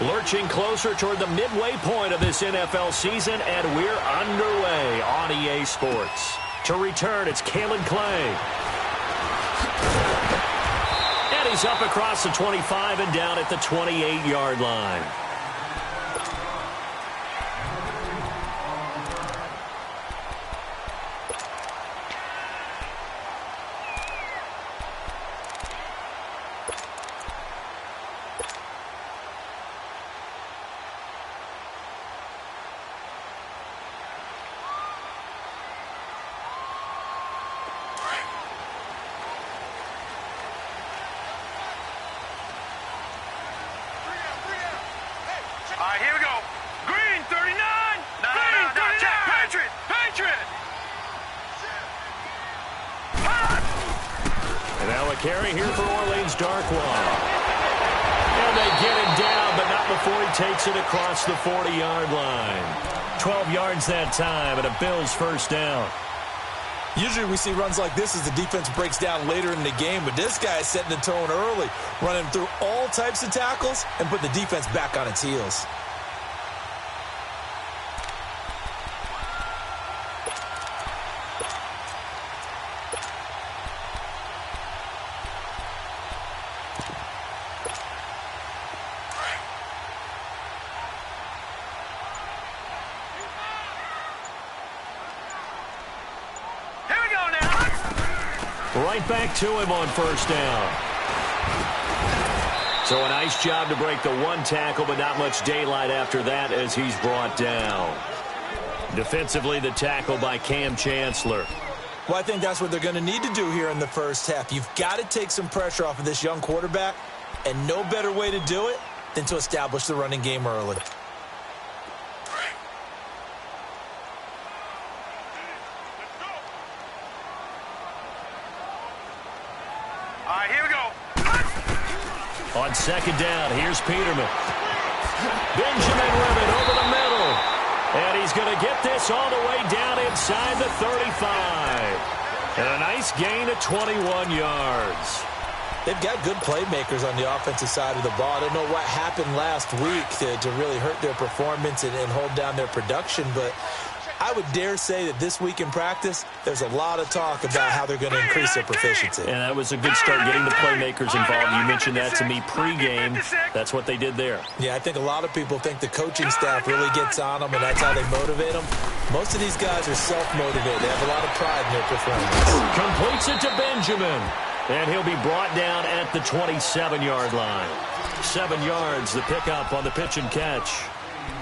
Lurching closer toward the midway point of this NFL season, and we're underway on EA Sports. To return, it's Kalen Clay. And he's up across the 25 and down at the 28-yard line. All right, here we go. Green, 39. Green, 39. Check. Patriot. Patriot. And now a carry here for Orleans Darkwa. And they get it down, but not before he takes it across the 40-yard line. 12 yards that time, and a Bills first down. Usually we see runs like this as the defense breaks down later in the game, but this guy is setting the tone early, running through all types of tackles and putting the defense back on its heels. Right back to him on first down. So a nice job to break the one tackle, but not much daylight after that as he's brought down. Defensively, the tackle by Cam Chancellor. Well, I think that's what they're going to need to do here in the first half. You've got to take some pressure off of this young quarterback, and no better way to do it than to establish the running game early. All right, here we go. On second down, here's Peterman. Benjamin with it over the middle. And he's going to get this all the way down inside the 35. And a nice gain of 21 yards. They've got good playmakers on the offensive side of the ball. I don't know what happened last week to really hurt their performance and hold down their production, but I would dare say that this week in practice, there's a lot of talk about how they're going to increase their proficiency. And that was a good start getting the playmakers involved. You mentioned that to me pregame. That's what they did there. Yeah, I think a lot of people think the coaching staff really gets on them, and that's how they motivate them. Most of these guys are self-motivated. They have a lot of pride in their performance. Completes it to Benjamin. And he'll be brought down at the 27-yard line. 7 yards, the pickup on the pitch and catch.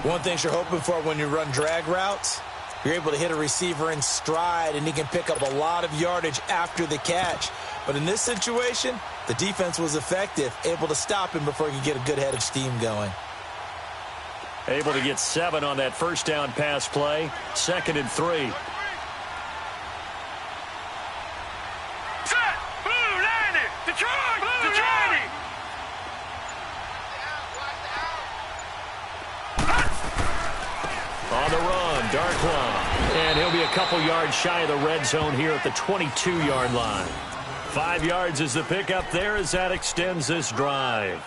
One thing you're hoping for when you run drag routes, you're able to hit a receiver in stride, and he can pick up a lot of yardage after the catch. But in this situation, the defense was effective, able to stop him before he could get a good head of steam going. Able to get 7 on that first down pass play. 2nd and 3. Set! Blue 90! Detroit! Blue 90! On the run, Darkwa. And he'll be a couple yards shy of the red zone here at the 22-yard line. 5 yards is the pickup there as that extends this drive.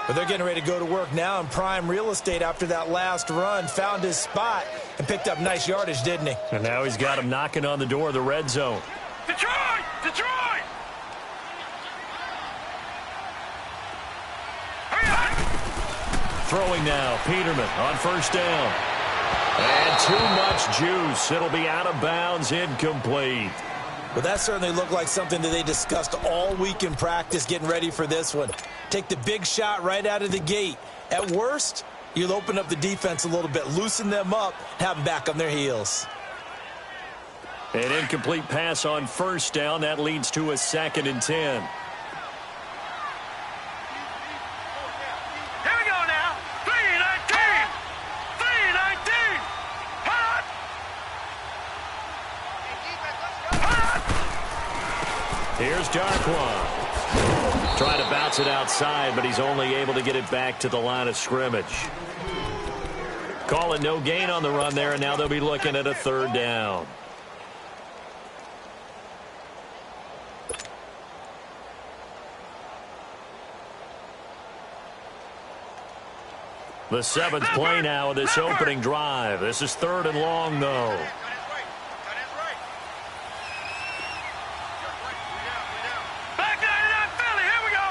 But they're getting ready to go to work now in prime real estate after that last run. Found his spot and picked up nice yardage, didn't he? And now he's got him knocking on the door of the red zone. Detroit! Detroit! Throwing now, Peterman on first down. And too much juice. It'll be out of bounds, incomplete. Well, that certainly looked like something that they discussed all week in practice getting ready for this one. Take the big shot right out of the gate. At worst, you'll open up the defense a little bit, loosen them up, have them back on their heels. An incomplete pass on first down. That leads to a 2nd and 10. Here's Darkwa. Trying to bounce it outside, but he's only able to get it back to the line of scrimmage. Calling no gain on the run there, and now they'll be looking at a 3rd down. The 7th play now of this opening drive. This is 3rd and long, though. Back 99 Philly, here we go.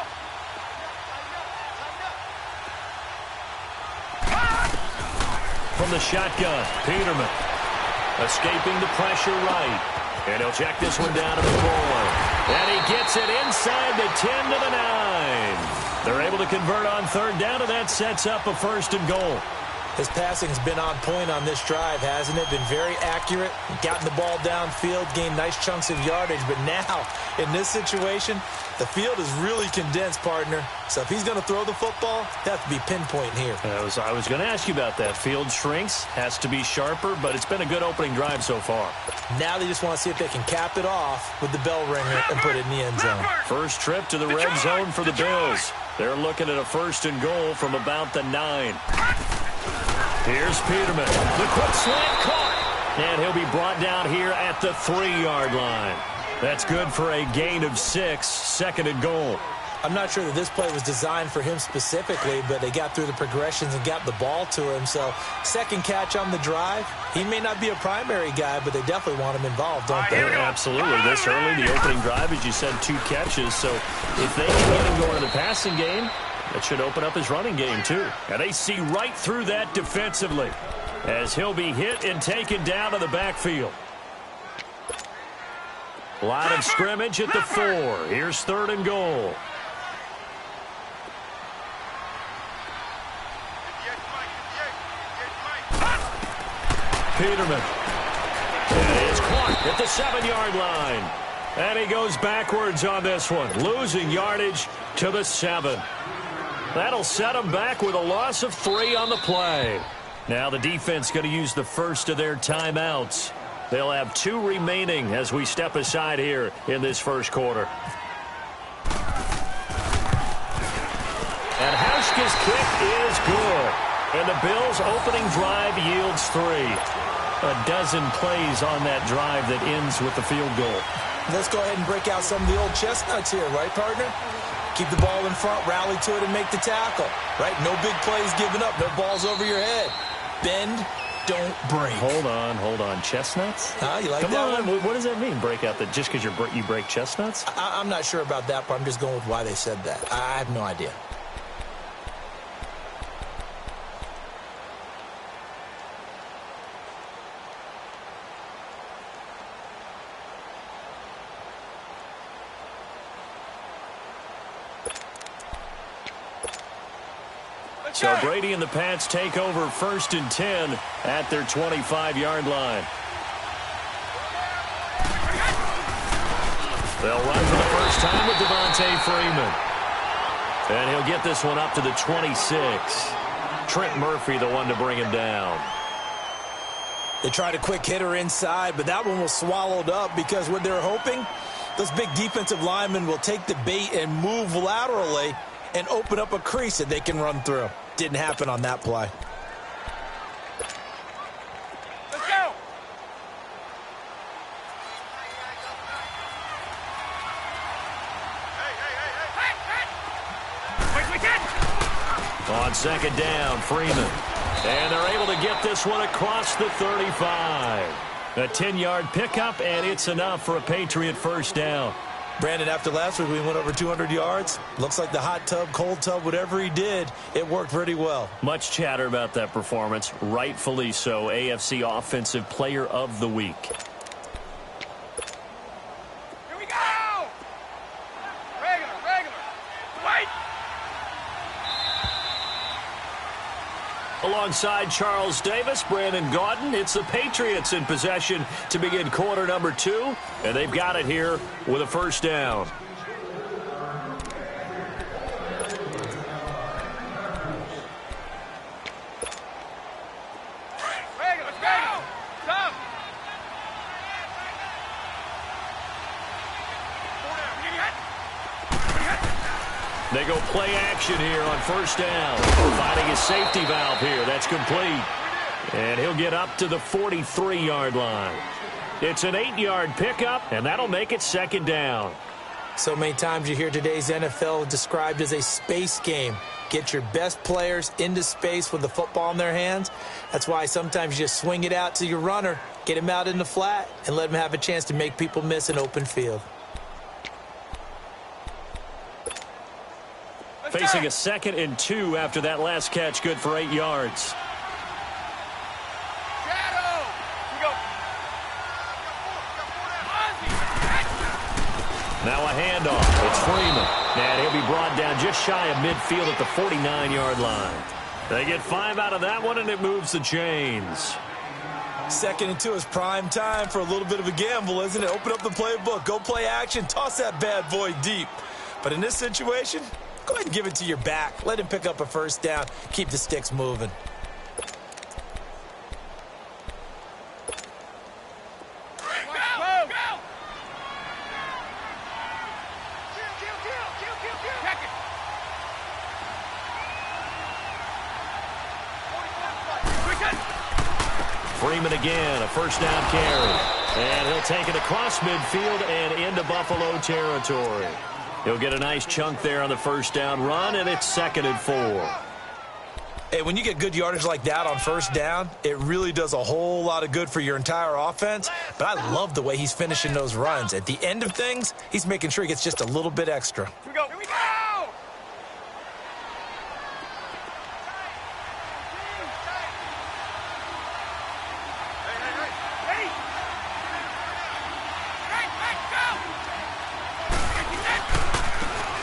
From the shotgun, Peterman escaping the pressure right. And he'll check this one down to the 4. And he gets it inside the 10 to the 9. They're able to convert on 3rd down, and that sets up a 1st and goal. His passing's been on point on this drive, hasn't it? Been very accurate, gotten the ball downfield, gained nice chunks of yardage. But now, in this situation, the field is really condensed, partner. So if he's going to throw the football, he'll have to be pinpoint here. I was going to ask you about that. Field shrinks, has to be sharper, but it's been a good opening drive so far. Now they just want to see if they can cap it off with the bell ringer and put it in the end zone. First trip to the red zone for the Bills. They're looking at a 1st and goal from about the 9. Here's Peterman. The quick slant caught. And he'll be brought down here at the 3-yard line. That's good for a gain of 6, 2nd and goal. I'm not sure that this play was designed for him specifically, but they got through the progressions and got the ball to him. So, 2nd catch on the drive. He may not be a primary guy, but they definitely want him involved, don't they? Absolutely. This early, the opening drive, as you said, 2 catches. So, if they can get him going in the passing game, that should open up his running game, too. And they see right through that defensively as he'll be hit and taken down to the backfield. Line of scrimmage at the 4. Here's 3rd and goal. Peterman. And it's caught at the 7-yard line. And he goes backwards on this one, losing yardage to the 7. That'll set him back with a loss of 3 on the play. Now the defense going to use the first of their timeouts. They'll have 2 remaining as we step aside here in this first quarter. And Hauschka's kick is good. And the Bills' opening drive yields 3. A dozen plays on that drive that ends with the field goal. Let's go ahead and break out some of the old chestnuts here, right, partner? Keep the ball in front, rally to it, and make the tackle. Right? No big plays given up. No balls over your head. Bend, don't break. Hold on. Chestnuts? You like Come that on. one? What does that mean, break out? That just because you break chestnuts? I'm not sure about that, but I'm just going with why they said that. I have no idea. So Brady and the Pats take over 1st and 10 at their 25-yard line. They'll run for the first time with Devontae Freeman. And he'll get this one up to the 26. Trent Murphy, the one to bring him down. They tried a quick hitter inside, but that one was swallowed up because what they're hoping, those big defensive linemen will take the bait and move laterally and open up a crease that they can run through. Didn't happen on that play. Let's go. On 2nd down, Freeman. And they're able to get this one across the 35. A 10-yard pickup, and it's enough for a Patriot 1st down. Brandon, after last week, we went over 200 yards. Looks like the hot tub, cold tub, whatever he did, it worked pretty well. Much chatter about that performance. Rightfully so. AFC Offensive Player of the Week. Here we go. Regular. Wait. Alongside Charles Davis, Brandon Gaudin, it's the Patriots in possession to begin quarter number 2, and they've got it here with a 1st down. Regular. Stop. They go play action here on 1st down. Finding his safety valve here. That's complete. And he'll get up to the 43-yard line. It's an 8-yard pickup, and that'll make it 2nd down. So many times you hear today's NFL described as a space game. get your best players into space with the football in their hands. That's why sometimes you just swing it out to your runner, get him out in the flat, and let him have a chance to make people miss an open field. Facing a 2nd and 2 after that last catch, good for 8 yards. Now a handoff. It's Freeman. And he'll be brought down just shy of midfield at the 49-yard line. They get 5 out of that one, and it moves the chains. 2nd and 2 is prime time for a little bit of a gamble, isn't it? Open up the playbook. Go play action. Toss that bad boy deep. But in this situation, go ahead and give it to your back. Let him pick up a first down. Keep the sticks moving. Freeman again, a first down carry. And he'll take it across midfield and into Buffalo territory. He'll get a nice chunk there on the first down run, and it's 2nd and 4. Hey, when you get good yardage like that on first down, it really does a whole lot of good for your entire offense. But I love the way he's finishing those runs. At the end of things, he's making sure he gets just a little bit extra. Here we go. Here we go.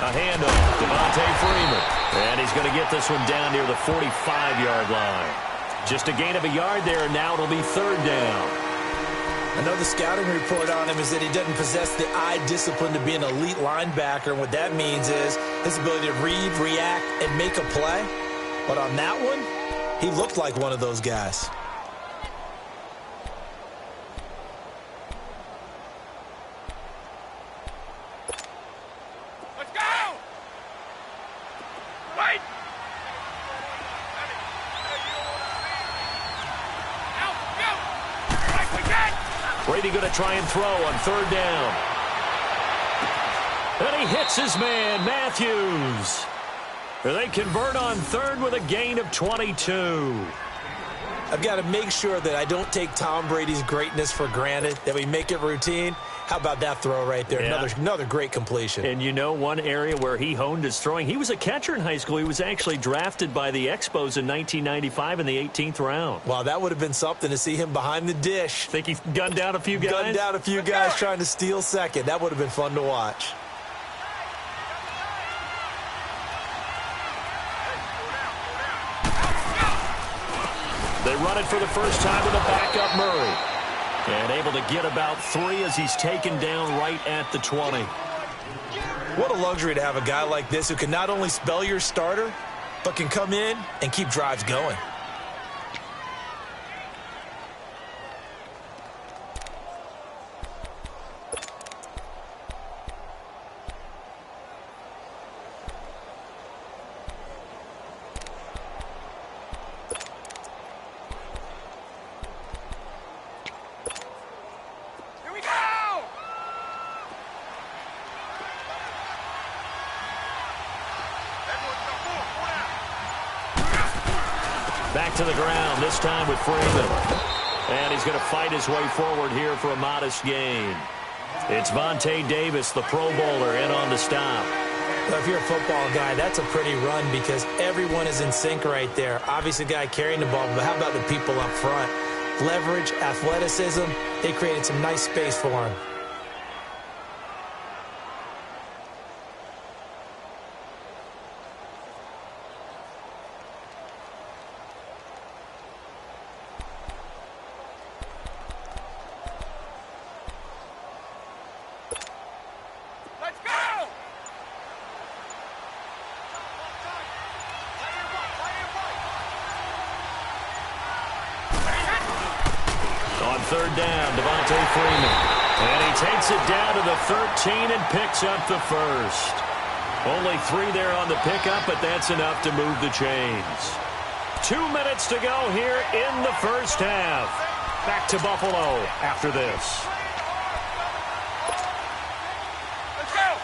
A handoff, Devontae Freeman. And he's going to get this one down near the 45-yard line. Just a gain of a yard there, and now it'll be 3rd down. Another scouting report on him is that he doesn't possess the eye discipline to be an elite linebacker. And what that means is his ability to read, react, and make a play. But on that one, he looked like one of those guys. Brady going to try and throw on 3rd down. And he hits his man, Matthews. They convert on 3rd with a gain of 22. I've got to make sure that I don't take Tom Brady's greatness for granted, that we make it routine. How about that throw right there? Yeah. Another great completion. And you know one area where he honed his throwing, he was a catcher in high school. He was actually drafted by the Expos in 1995 in the 18th round. Wow, that would have been something to see him behind the dish. Think he gunned down a few guys? Gunned down a few guys trying to steal second. That would have been fun to watch. They run it for the first time with a backup Murray. And able to get about 3 as he's taken down right at the 20. What a luxury to have a guy like this who can not only spell your starter, but can come in and keep drives going. Back to the ground, this time with Freeman. And he's going to fight his way forward here for a modest gain. It's Vontae Davis, the Pro Bowler, in on the stop. Well, if you're a football guy, that's a pretty run because everyone is in sync right there. Obviously, the guy carrying the ball, but how about the people up front? Leverage, athleticism, they created some nice space for him. On 3rd down, Devontae Freeman. And he takes it down to the 13 and picks up the first. Only 3 there on the pickup, but that's enough to move the chains. 2 minutes to go here in the first half. Back to Buffalo after this. Let's go.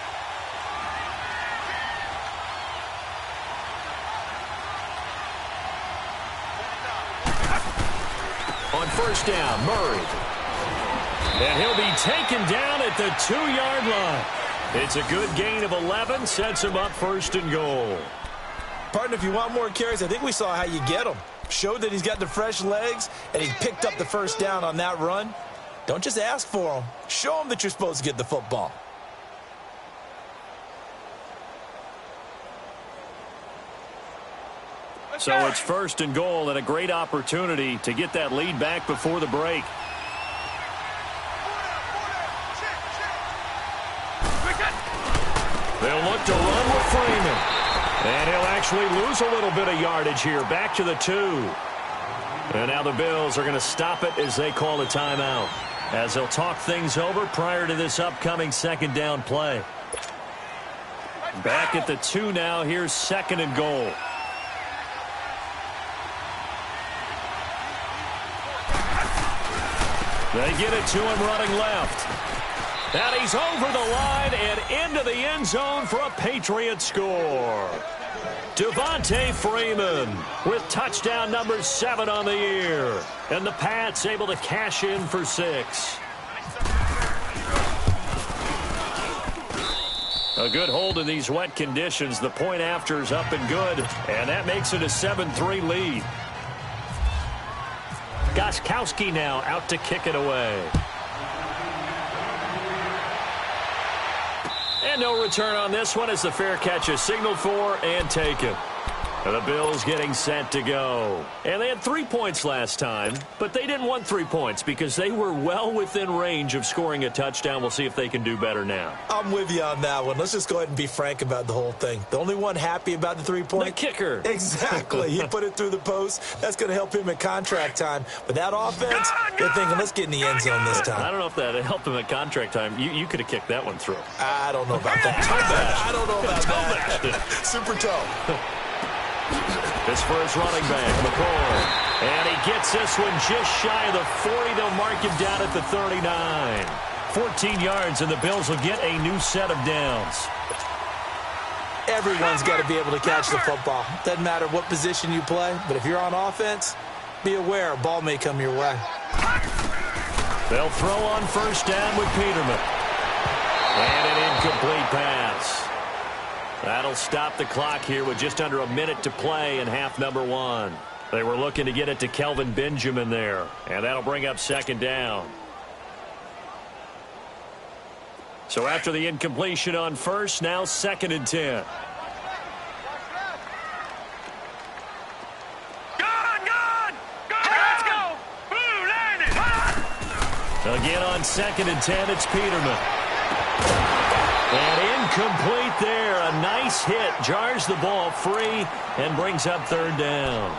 on first down. Murray. And he'll be taken down at the 2-yard line. It's a good gain of 11. Sets him up first and goal. Partner, if you want more carries, I think we saw how you get them. Showed that he's got the fresh legs, and he picked up the first down on that run. Don't just ask for them. Show them that you're supposed to get the football. So it's first and goal, and a great opportunity to get that lead back before the break. They'll look to run with Freeman. And he'll actually lose a little bit of yardage here. Back to the 2. And now the Bills are going to stop it as they call a timeout, as they'll talk things over prior to this upcoming second down play. Back at the 2 now. Here's second and goal. They get it to him running left. And he's over the line and into the end zone for a Patriot score. Devontae Freeman with touchdown number 7 on the year. And the Pats able to cash in for 6. A good hold in these wet conditions. The point after is up and good. And that makes it a 7-3 lead. Gostkowski now out to kick it away. And no return on this one as the fair catch is signaled for and taken. And the Bills getting set to go. And they had 3 points last time, but they didn't want 3 points because they were well within range of scoring a touchdown. We'll see if they can do better now. I'm with you on that one. Let's just go ahead and be frank about the whole thing. The only one happy about the 3 points? The kicker. Exactly. He put it through the post. That's going to help him at contract time. But that offense, they're thinking, let's get in the end zone this time. I don't know if that helped him at contract time. You could have kicked that one through. I don't know about that. I don't know about that. Super toe. This for his running back, McCoy. And he gets this one just shy of the 40. They'll mark him down at the 39. 14 yards, and the Bills will get a new set of downs. Everyone's got to be able to catch the football. Doesn't matter what position you play, but if you're on offense, be aware a ball may come your way. They'll throw on first down with Peterman. And an incomplete pass. That'll stop the clock here with just under a minute to play in half number 1. They were looking to get it to Kelvin Benjamin there, and that'll bring up second down. So after the incompletion on first, now second and 10. Let's go! Blue, land it! Again on second and 10, it's Peterman. And incomplete there. A nice hit. Jars the ball free and brings up third down.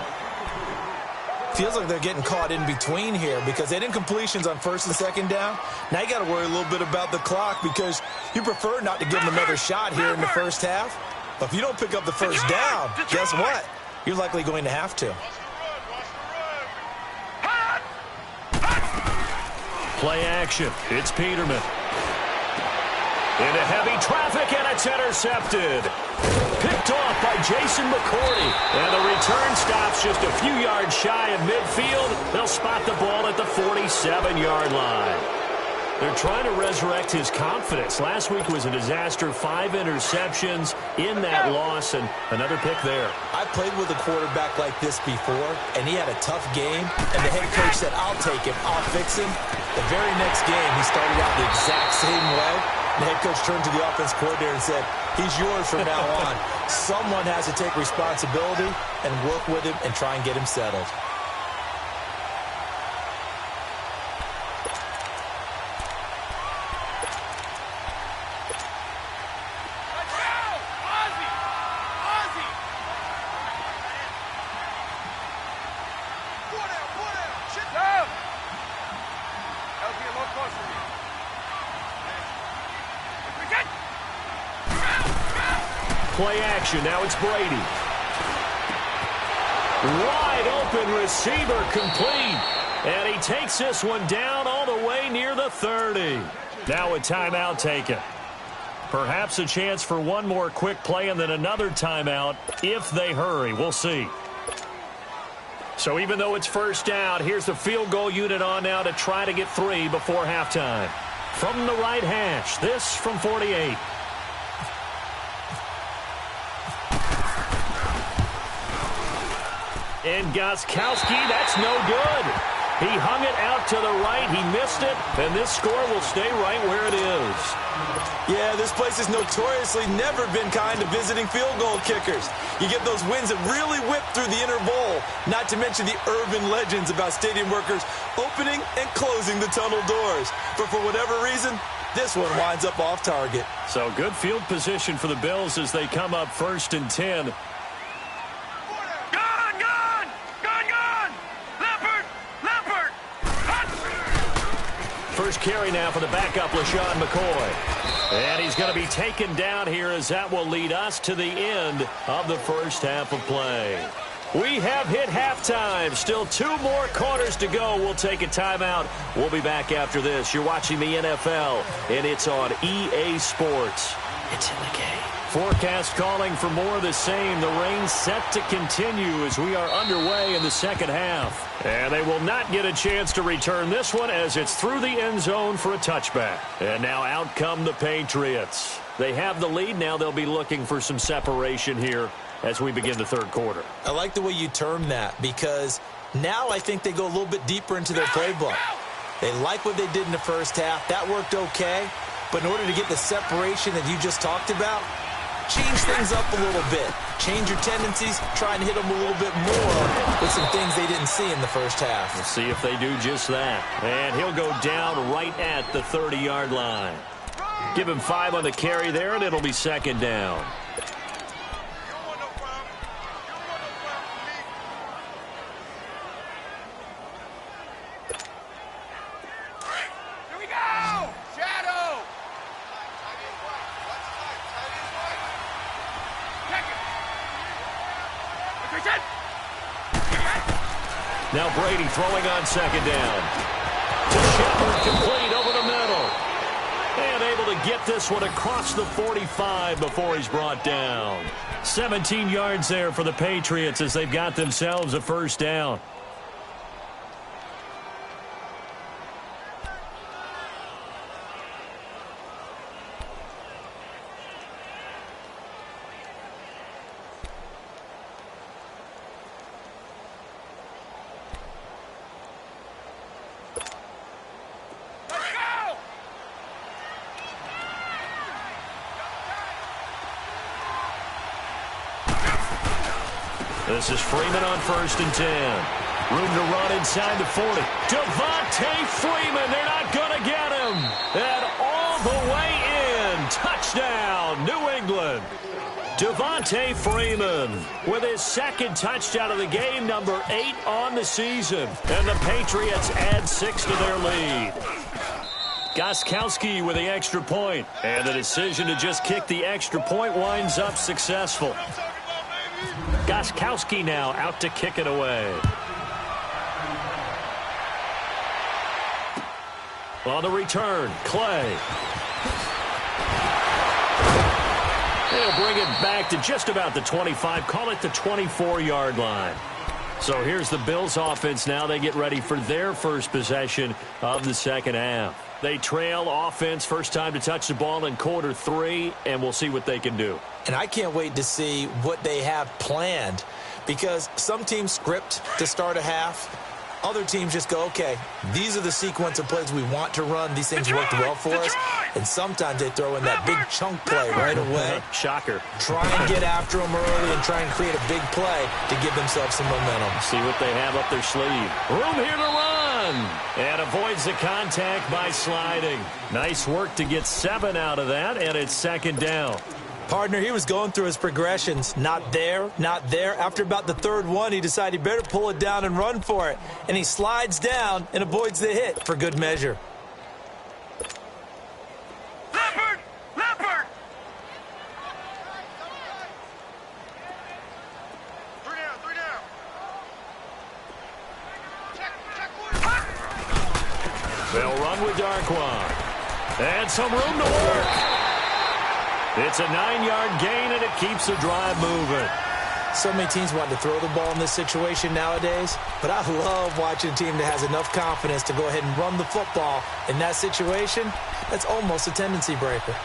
Feels like they're getting caught in between here because they had incompletions on first and second down. Now you got to worry a little bit about the clock because you prefer not to give them another shot here in the first half. But if you don't pick up the first down, guess what? You're likely going to have to. Play action. It's Peterman. Into heavy traffic, and it's intercepted. Picked off by Jason McCourty. And the return stops just a few yards shy of midfield. They'll spot the ball at the 47-yard line. They're trying to resurrect his confidence. Last week was a disaster. 5 interceptions in that loss, and another pick there. I played with a quarterback like this before, and he had a tough game, and the head coach said, I'll take him, I'll fix him. The very next game, he started out the exact same way. The head coach turned to the offense coordinator and said, he's yours from now on. Someone has to take responsibility and work with him and try and get him settled. Play action. Now it's Brady. Wide open receiver complete. And he takes this one down all the way near the 30. Now a timeout taken. Perhaps a chance for one more quick play and then another timeout if they hurry. We'll see. So even though it's first down, here's the field goal unit on now to try to get 3 before halftime. From the right hash, this from 48. And Gostkowski, that's no good. He hung it out to the right. He missed it, and this score will stay right where it is. Yeah, this place has notoriously never been kind to visiting field goal kickers. You get those wins that really whip through the inner bowl, not to mention the urban legends about stadium workers opening and closing the tunnel doors. But for whatever reason, this one winds up off target. So good field position for the Bills as they come up 1st and 10. First carry now for the backup, LaShawn McCoy. And he's going to be taken down here as that will lead us to the end of the first half of play. We have hit halftime. Still 2 more quarters to go. We'll take a timeout. We'll be back after this. You're watching the NFL, and it's on EA Sports. It's in the game. Forecast calling for more of the same. The rain set to continue as we are underway in the second half. And they will not get a chance to return this one as it's through the end zone for a touchback. And now out come the Patriots. They have the lead. Now they'll be looking for some separation here as we begin the third quarter. I like the way you term that because now I think they go a little bit deeper into their playbook. They like what they did in the first half. That worked okay. But in order to get the separation that you just talked about, change things up a little bit. Change your tendencies, try and hit them a little bit more with some things they didn't see in the first half. We'll see if they do just that. And he'll go down right at the 30-yard line. Give him 5 on the carry there, and it'll be second down. Now Brady throwing on second down. To Shepard, complete over the middle. And able to get this one across the 45 before he's brought down. 17 yards there for the Patriots as they've got themselves a first down. This is Freeman on 1st and 10. Room to run inside the 40. Devontae Freeman, they're not going to get him. And all the way in. Touchdown, New England. Devontae Freeman with his second touchdown of the game, number 8 on the season. And the Patriots add 6 to their lead. Gostkowski with the extra point. And the decision to just kick the extra point winds up successful. Gostkowski now out to kick it away. On the return, Clay. They'll bring it back to just about the 25, call it the 24-yard line. So here's the Bills offense now. They get ready for their first possession of the second half. They trail offense, first time to touch the ball in quarter 3, and we'll see what they can do. And I can't wait to see what they have planned because some teams script to start a half. Other teams just go, okay, these are the sequence of plays we want to run. These things worked well for us. And sometimes they throw in that big chunk play right away. Shocker. Try and get after them early and try and create a big play to give themselves some momentum. See what they have up their sleeve. Room here to run. And avoids the contact by sliding. Nice work to get 7 out of that, and it's second down. Partner, he was going through his progressions. Not there, not there. After about the third one, he decided he better pull it down and run for it. And he slides down and avoids the hit for good measure. Leopard! Leopard! 3 down, 3 down. Check. They'll run with Darkwan. And some room to work. It's a 9-yard gain, and it keeps the drive moving. So many teams want to throw the ball in this situation nowadays, but I love watching a team that has enough confidence to go ahead and run the football in that situation. That's almost a tendency breaker.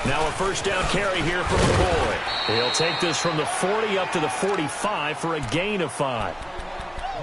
Now a first down carry here for McCoy. He'll take this from the 40 up to the 45 for a gain of 5.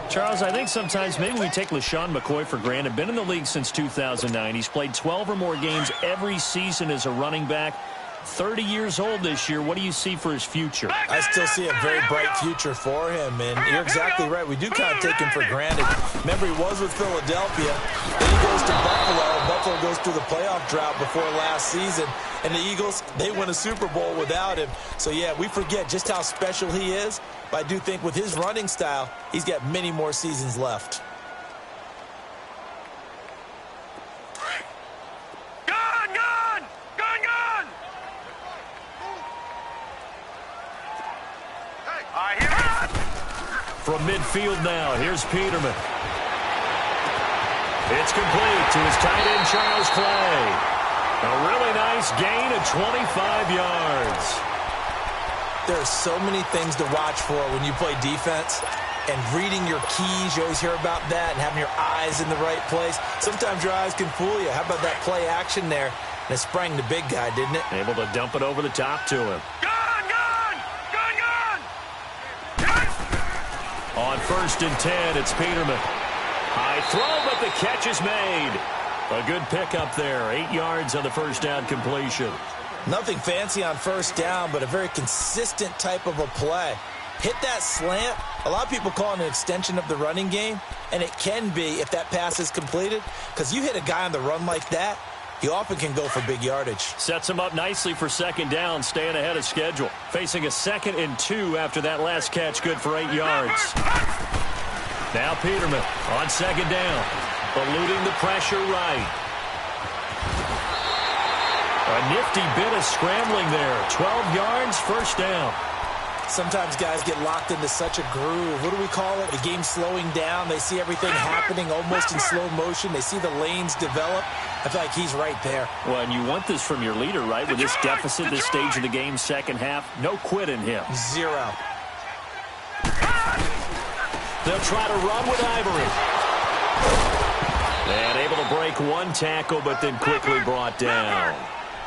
Charles, I think sometimes maybe we take LaShawn McCoy for granted. Been in the league since 2009. He's played 12 or more games every season as a running back. 30 years old this year. What do you see for his future? I still see a very bright future for him, and you're exactly right. We do kind of take him for granted. Remember, he was with Philadelphia. Then he goes to Buffalo. Buffalo goes through the playoff drought before last season. And the Eagles, they win a Super Bowl without him. So, yeah, we forget just how special he is. But I do think with his running style, he's got many more seasons left. From midfield now, here's Peterman. It's complete to his tight end, Charles Clay. A really nice gain of 25 yards. There are so many things to watch for when you play defense. And reading your keys, you always hear about that, and having your eyes in the right place. Sometimes your eyes can fool you. How about that play action there? And it sprang the big guy, didn't it? Able to dump it over the top to him. On 1st and 10, it's Peterman. High throw, but the catch is made. A good pickup there. 8 yards on the first down completion. Nothing fancy on first down, but a very consistent type of a play. Hit that slant. A lot of people call it an extension of the running game, and it can be if that pass is completed, because you hit a guy on the run like that, he often can go for big yardage. Sets him up nicely for second down, staying ahead of schedule. Facing a 2nd and 2 after that last catch, good for 8 yards. Now Peterman on second down, eluding the pressure right. A nifty bit of scrambling there. 12 yards, first down. Sometimes guys get locked into such a groove. What do we call it? The game's slowing down. They see everything happening almost in slow motion. They see the lanes develop. I feel like he's right there. Well, and you want this from your leader, right? With this deficit, this stage of the game, second half, no quit in him. 0. They'll try to run with Ivory. And able to break one tackle, but then quickly brought down.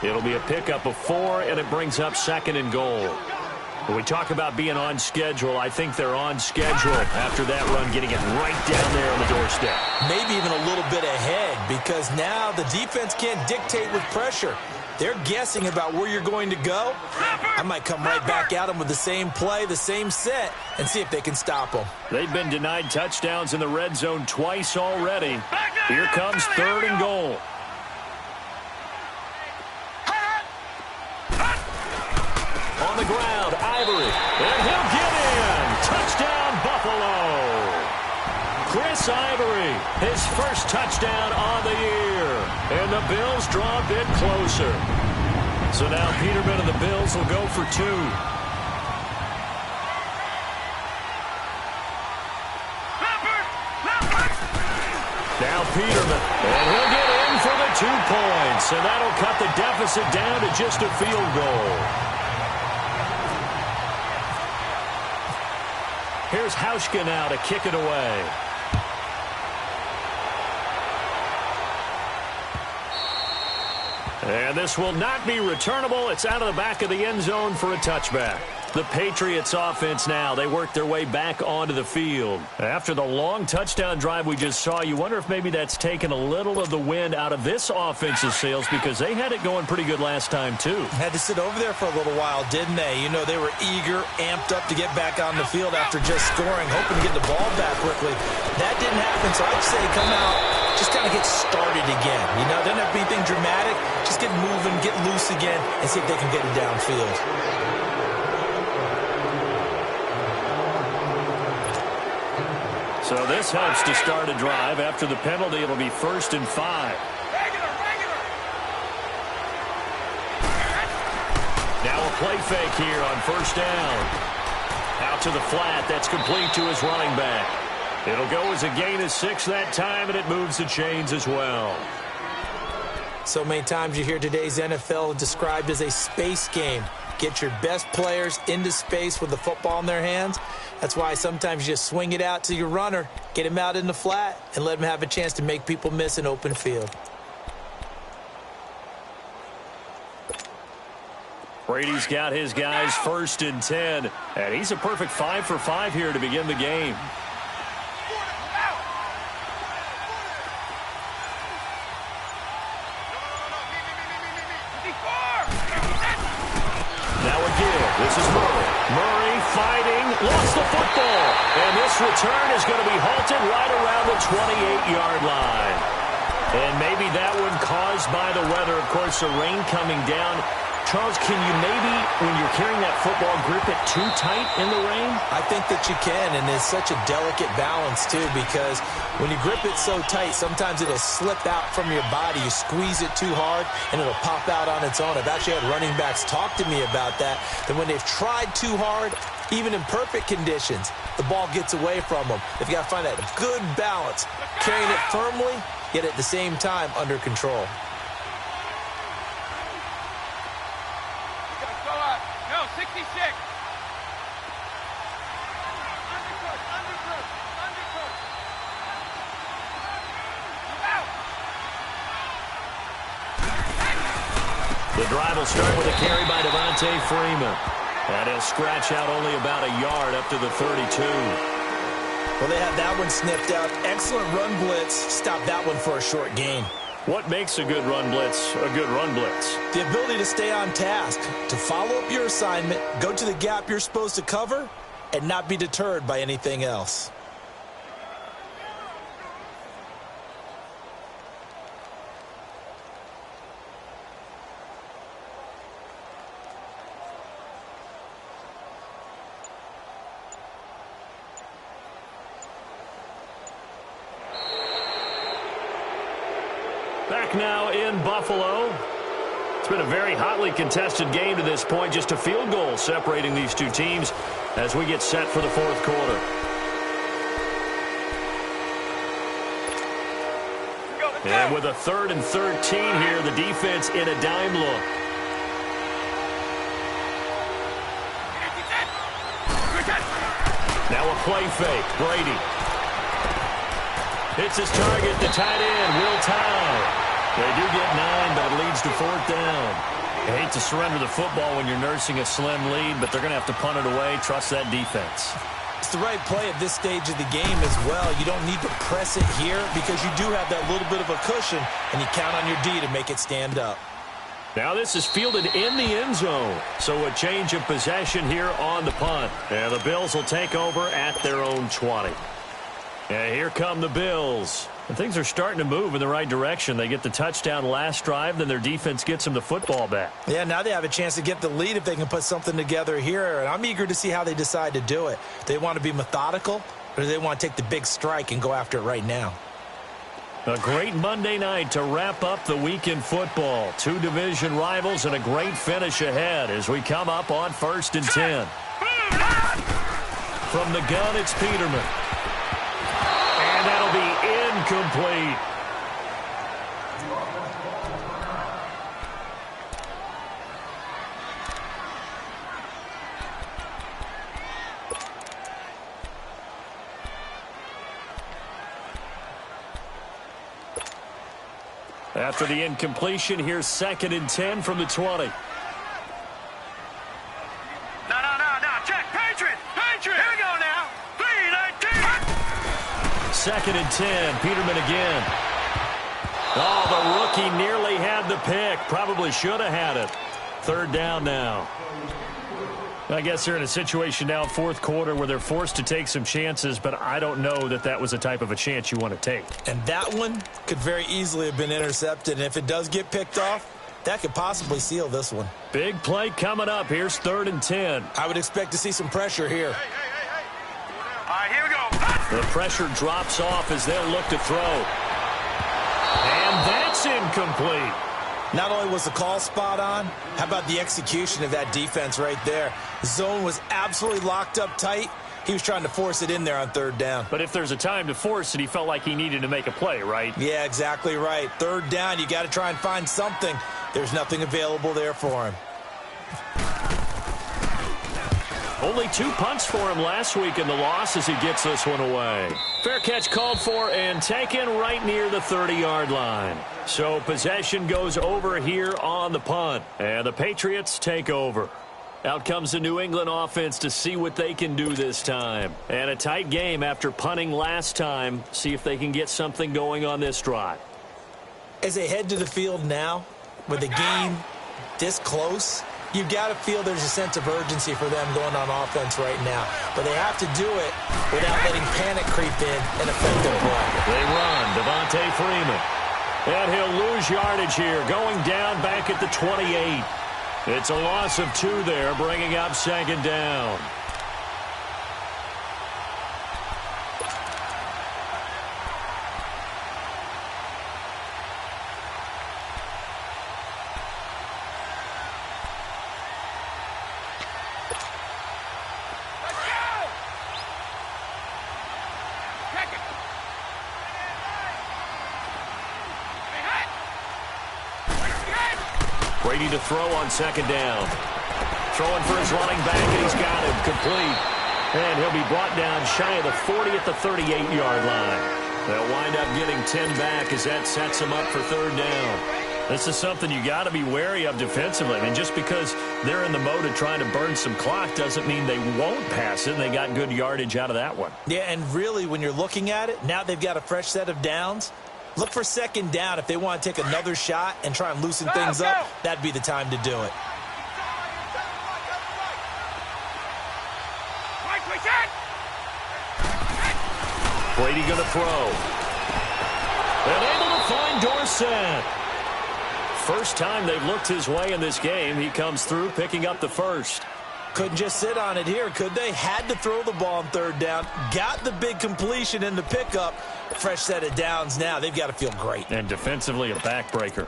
It'll be a pickup of 4, and it brings up 2nd and goal. When we talk about being on schedule, I think they're on schedule after that run, getting it right down there on the doorstep. Maybe even a little bit ahead, because now the defense can't dictate with pressure. They're guessing about where you're going to go. I might come right back at them with the same play, the same set, and see if they can stop them. They've been denied touchdowns in the red zone twice already. Here comes 3rd and goal. On the ground, Ivory, and he'll get in. Touchdown, Buffalo. Chris Ivory, his first touchdown on the year. And the Bills draw a bit closer. So now Peterman and the Bills will go for 2. Now Peterman, and he'll get in for the 2 points. And that'll cut the deficit down to just a field goal. Here's Hauschka now to kick it away. And this will not be returnable. It's out of the back of the end zone for a touchback. The Patriots offense now, they work their way back onto the field. After the long touchdown drive we just saw, you wonder if maybe that's taken a little of the wind out of this offense's sails, because they had it going pretty good last time too. Had to sit over there for a little while, didn't they? You know, they were eager, amped up to get back on the field after just scoring, hoping to get the ball back quickly. That didn't happen, so I'd say come out, just kind of get started again. You know, doesn't have to be anything dramatic. Just get moving, get loose again, and see if they can get it downfield. So this helps to start a drive. After the penalty, it'll be 1st and 5. Now a play fake here on first down. Out to the flat. That's complete to his running back. It'll go as a gain of 6 that time, and it moves the chains as well. So many times you hear today's NFL described as a space game. Get your best players into space with the football in their hands. That's why sometimes you just swing it out to your runner, get him out in the flat, and let him have a chance to make people miss an open field. Brady's got his guys 1st and 10, and he's a perfect 5 for 5 here to begin the game. Now again, this is Murray. Murray fighting, lost the football. And this return is going to be halted right around the 28-yard line. And maybe that one caused by the weather. Of course, the rain coming down. Charles, can you maybe, when you're carrying that football, grip it too tight in the rain? I think that you can, and it's such a delicate balance, too, because when you grip it so tight, sometimes it'll slip out from your body. You squeeze it too hard, and it'll pop out on its own. I've actually had running backs talk to me about that when they've tried too hard, even in perfect conditions, the ball gets away from them. They've got to find that good balance, carrying it firmly, yet at the same time under control. No, 66. The drive will start with a carry by Devontae Freeman. And he'll scratch out only about a yard up to the 32. Well, they had that one sniffed out. Excellent run blitz. Stop that one for a short gain. What makes a good run blitz a good run blitz? The ability to stay on task, to follow up your assignment, go to the gap you're supposed to cover, and not be deterred by anything else. Back now in Buffalo. It's been a very hotly contested game to this point. Just a field goal separating these two teams as we get set for the fourth quarter. And with a 3rd and 13 here, the defense in a dime look. Now a play fake. Brady. Hits his target, the tight end, Will Tye. They do get 9, but it leads to 4th down. I hate to surrender the football when you're nursing a slim lead, but they're going to have to punt it away. Trust that defense. It's the right play at this stage of the game as well. You don't need to press it here because you do have that little bit of a cushion, and you count on your D to make it stand up. Now this is fielded in the end zone. So a change of possession here on the punt. And the Bills will take over at their own 20. And here come the Bills. And things are starting to move in the right direction. They get the touchdown last drive, then their defense gets them the football back. Yeah, now they have a chance to get the lead if they can put something together here. And I'm eager to see how they decide to do it. Do they want to be methodical, or do they want to take the big strike and go after it right now? A great Monday night to wrap up the week in football. Two division rivals and a great finish ahead as we come up on 1st and 10. From the gun, it's Peterman. And that'll be incomplete. After the incompletion, here's 2nd and 10 from the 20. No. Check. Patriot. Here we go now. 2nd and 10. Peterman again. Oh, the rookie nearly had the pick. Probably should have had it. 3rd down now. I guess they're in a situation now, 4th quarter, where they're forced to take some chances, but I don't know that that was the type of a chance you want to take. And that one could very easily have been intercepted. And if it does get picked off, that could possibly seal this one. Big play coming up. Here's 3rd and 10. I would expect to see some pressure here. All right, here we go. The pressure drops off as they'll look to throw. And that's incomplete. Not only was the call spot on, how about the execution of that defense right there? The zone was absolutely locked up tight. He was trying to force it in there on third down. But if there's a time to force it, he felt like he needed to make a play, right? Yeah, exactly right. Third down, you got to try and find something. There's nothing available there for him. Only 2 punts for him last week in the loss as he gets this one away. Fair catch called for and taken right near the 30-yard line. So possession goes over here on the punt, and the Patriots take over. Out comes the New England offense to see what they can do this time. And a tight game after punting last time. See if they can get something going on this drive. As they head to the field now, with the game this close, you've got to feel there's a sense of urgency for them going on offense right now. But they have to do it without letting panic creep in and affect their play. They run, Devontae Freeman. And he'll lose yardage here, going down back at the 28. It's a loss of 2 there, bringing up second down. Brady to throw on second down. Throwing for his running back, and he's got him complete. And he'll be brought down shy of the 40 at the 38-yard line. They'll wind up getting 10 back as that sets them up for third down. This is something you got to be wary of defensively. I mean, just because they're in the mode of trying to burn some clock doesn't mean they won't pass it. They got good yardage out of that one. Yeah, and really, when you're looking at it, now they've got a fresh set of downs. Look for second down if they want to take another shot and try and loosen things up. That'd be the time to do it. Brady going to throw. And able to find Dorsett. First time they've looked his way in this game. He comes through picking up the first. Couldn't just sit on it here, could they? Had to throw the ball on third down. Got the big completion in the pickup. Fresh set of downs now. They've got to feel great. And defensively a backbreaker.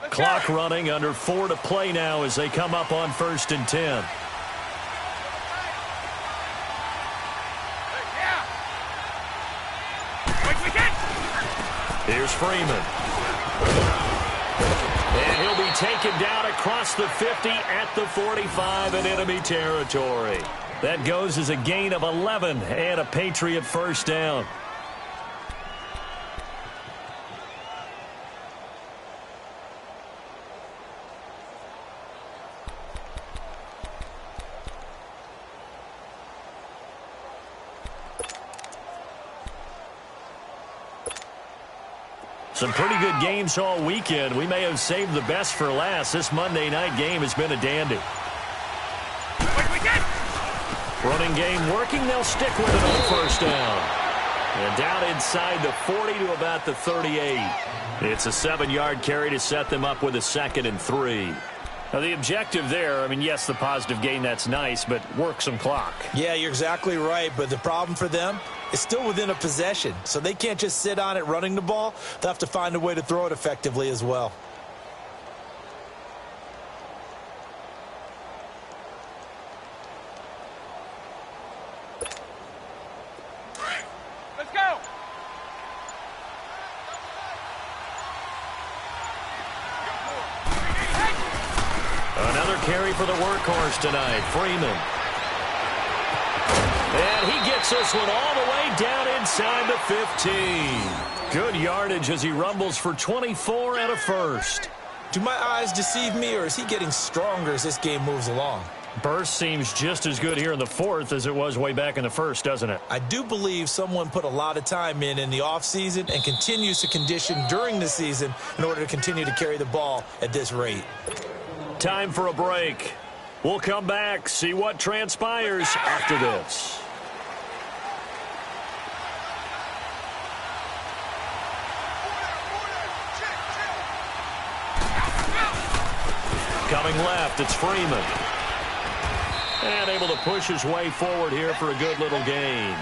Clock running, under 4 to play now as they come up on 1st and 10. Here's Freeman. And he'll be taken down across the 50 at the 45 in enemy territory. That goes as a gain of 11 and a Patriot first down. Some pretty good games all weekend. We may have saved the best for last. This Monday night game has been a dandy. Running game working. They'll stick with it on first down. And down inside the 40 to about the 38. It's a 7-yard carry to set them up with a 2nd and 3. Now, the objective there, I mean, yes, the positive gain, that's nice, but work some clock. Yeah, you're exactly right, but the problem for them is still within a possession, so they can't just sit on it running the ball. They'll have to find a way to throw it effectively as well. Let's go! Another carry for the workhorse tonight, Freeman. And he gets this one all the way down inside the 15. Good yardage as he rumbles for 24 and a first. Do my eyes deceive me, or is he getting stronger as this game moves along? Burst seems just as good here in the 4th as it was way back in the 1st, doesn't it? I do believe someone put a lot of time in the offseason and continues to condition during the season in order to continue to carry the ball at this rate. Time for a break. We'll come back, see what transpires after this. Coming left, it's Freeman. And able to push his way forward here for a good little gain.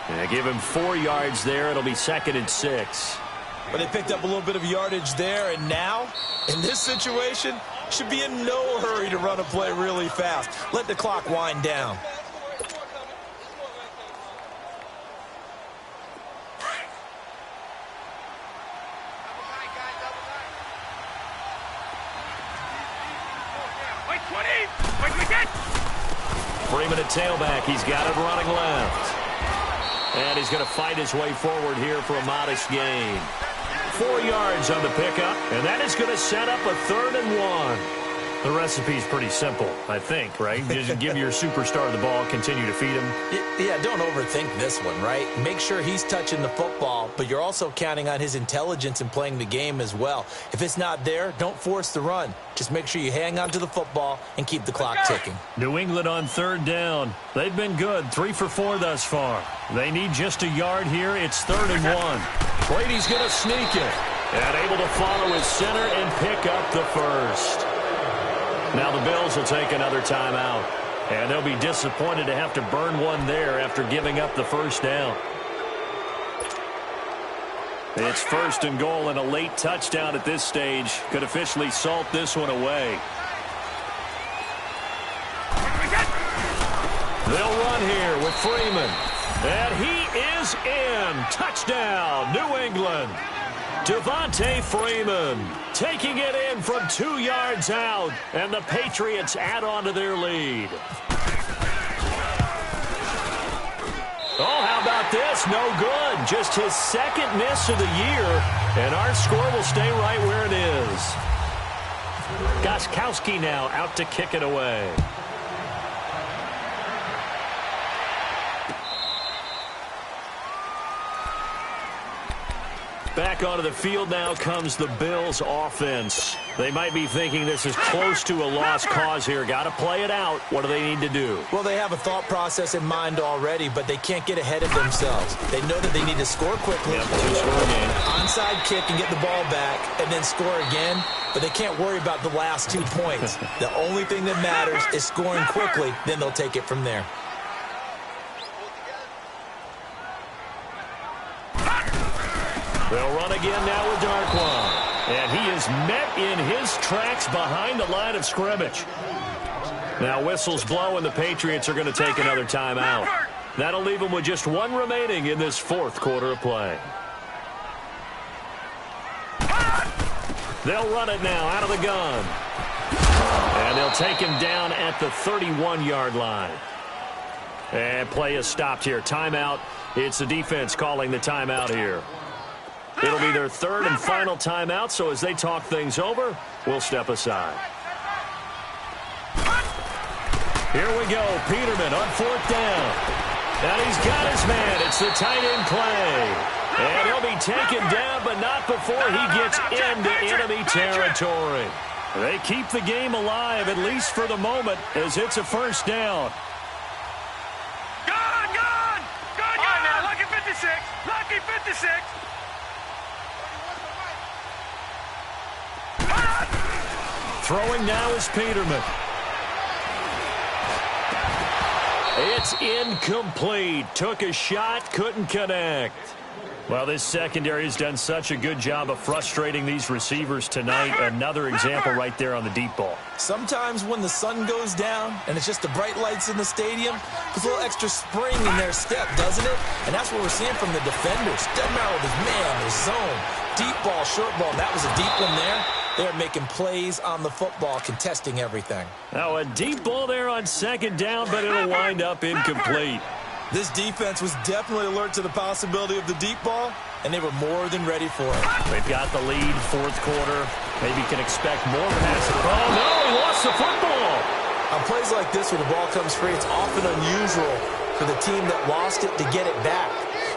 And give him 4 yards there. It'll be 2nd and 6. But they picked up a little bit of yardage there, and now, in this situation, should be in no hurry to run a play really fast. Let the clock wind down. Freeman at tailback. He's got it running left. And he's going to fight his way forward here for a modest gain. 4 yards on the pickup, and that is going to set up a 3rd and 1. The recipe's pretty simple, I think, right? Just give your superstar the ball, continue to feed him. Yeah, don't overthink this one, right? Make sure he's touching the football, but you're also counting on his intelligence in playing the game as well. If it's not there, don't force the run. Just make sure you hang on to the football and keep the clock ticking. New England on 3rd down. They've been good, 3 for 4 thus far. They need just a yard here. It's 3rd and 1. Brady's going to sneak it. And able to follow his center and pick up the first. Now the Bills will take another timeout. And they'll be disappointed to have to burn one there after giving up the first down. It's 1st and goal, and a late touchdown at this stage could officially salt this one away. They'll run here with Freeman. And he is in. Touchdown, New England. Devontae Freeman taking it in from 2 yards out, and the Patriots add on to their lead. Oh, how about this? No good. Just his 2nd miss of the year, and our score will stay right where it is. Gostkowski now out to kick it away. Back onto the field now comes the Bills offense. They might be thinking this is close to a lost cause here. Got to play it out. What do they need to do? Well, they have a thought process in mind already, but they can't get ahead of themselves. They know that they need to score quickly. Yep, 2-score game. Onside kick and get the ball back and then score again, but they can't worry about the last 2 points. The only thing that matters is scoring quickly, then they'll take it from there. They'll run again now with Darkwan. And he is met in his tracks behind the line of scrimmage. Now whistles blow, and the Patriots are going to take another timeout. That'll leave them with just 1 remaining in this 4th quarter of play. They'll run it now out of the gun. And they'll take him down at the 31-yard line. And play is stopped here. Timeout. It's the defense calling the timeout here. It'll be their 3rd and final timeout, so as they talk things over, we'll step aside. Here we go. Peterman on 4th down. And he's got his man. It's the tight end play. And he'll be taken down, but not before he gets into enemy territory. They keep the game alive, at least for the moment, as it's a 1st down. Gone! All right, now, lucky 56. Lucky 56. Throwing now is Peterman. It's incomplete. Took a shot, couldn't connect. Well, this secondary has done such a good job of frustrating these receivers tonight. Another example right there on the deep ball. Sometimes when the sun goes down and it's just the bright lights in the stadium, there's a little extra spring in their step, doesn't it? And that's what we're seeing from the defenders. Doesn't matter with his man, his zone, deep ball, short ball. That was a deep one there. They're making plays on the football, contesting everything. Now a deep ball there on 2nd down, but it'll wind up incomplete. This defense was definitely alert to the possibility of the deep ball, and they were more than ready for it. They've got the lead, 4th quarter. Maybe can expect more passing. Oh, no, he lost the football. On plays like this where the ball comes free, it's often unusual for the team that lost it to get it back.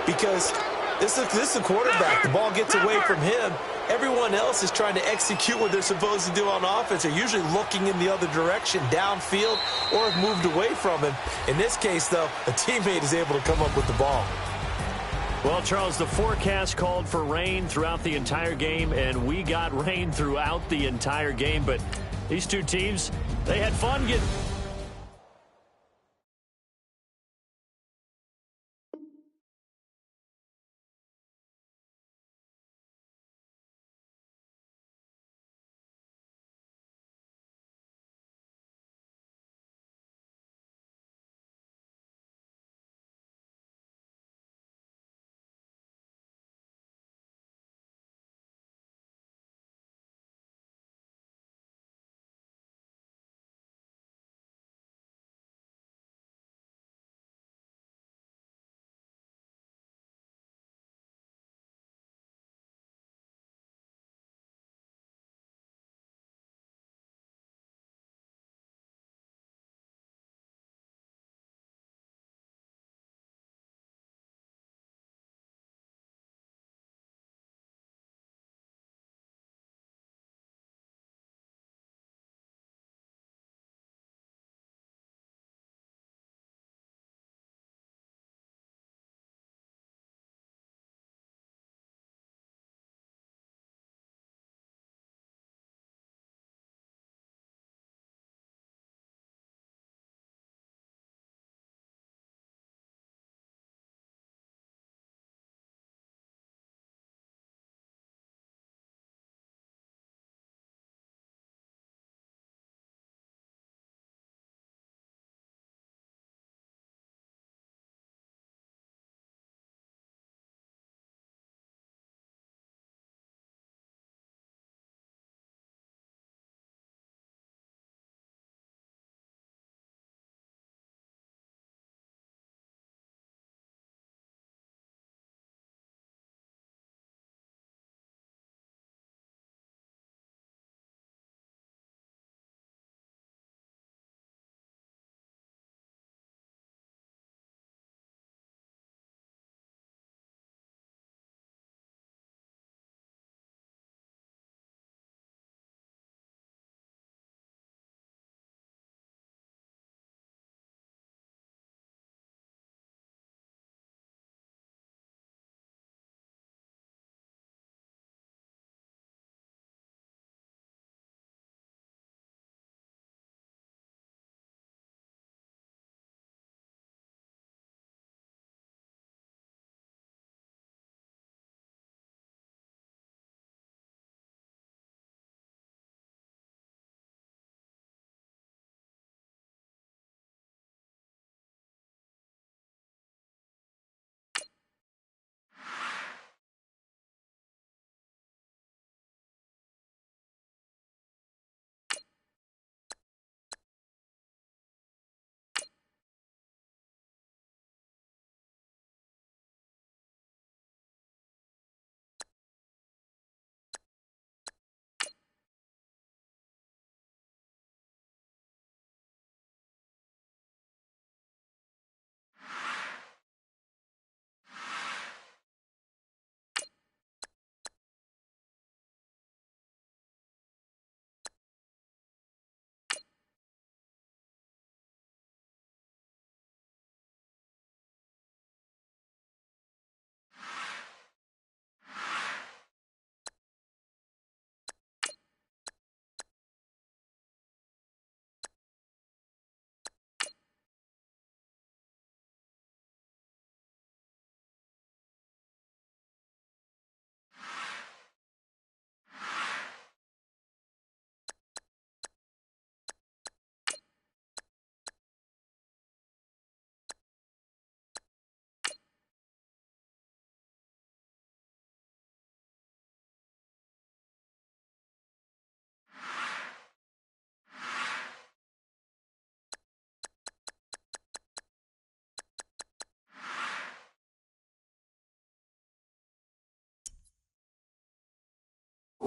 Because this is the quarterback. The ball gets away from him. Everyone else is trying to execute what they're supposed to do on offense. They're usually looking in the other direction, downfield, or have moved away from him. In this case, though, a teammate is able to come up with the ball. Well, Charles, the forecast called for rain throughout the entire game, and we got rain throughout the entire game. But these two teams, they had fun getting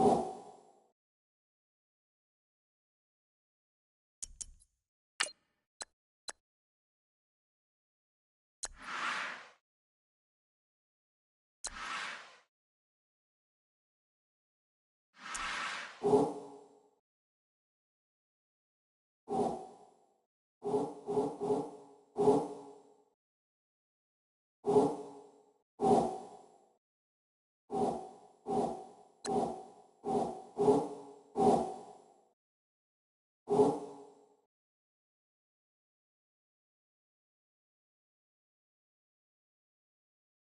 you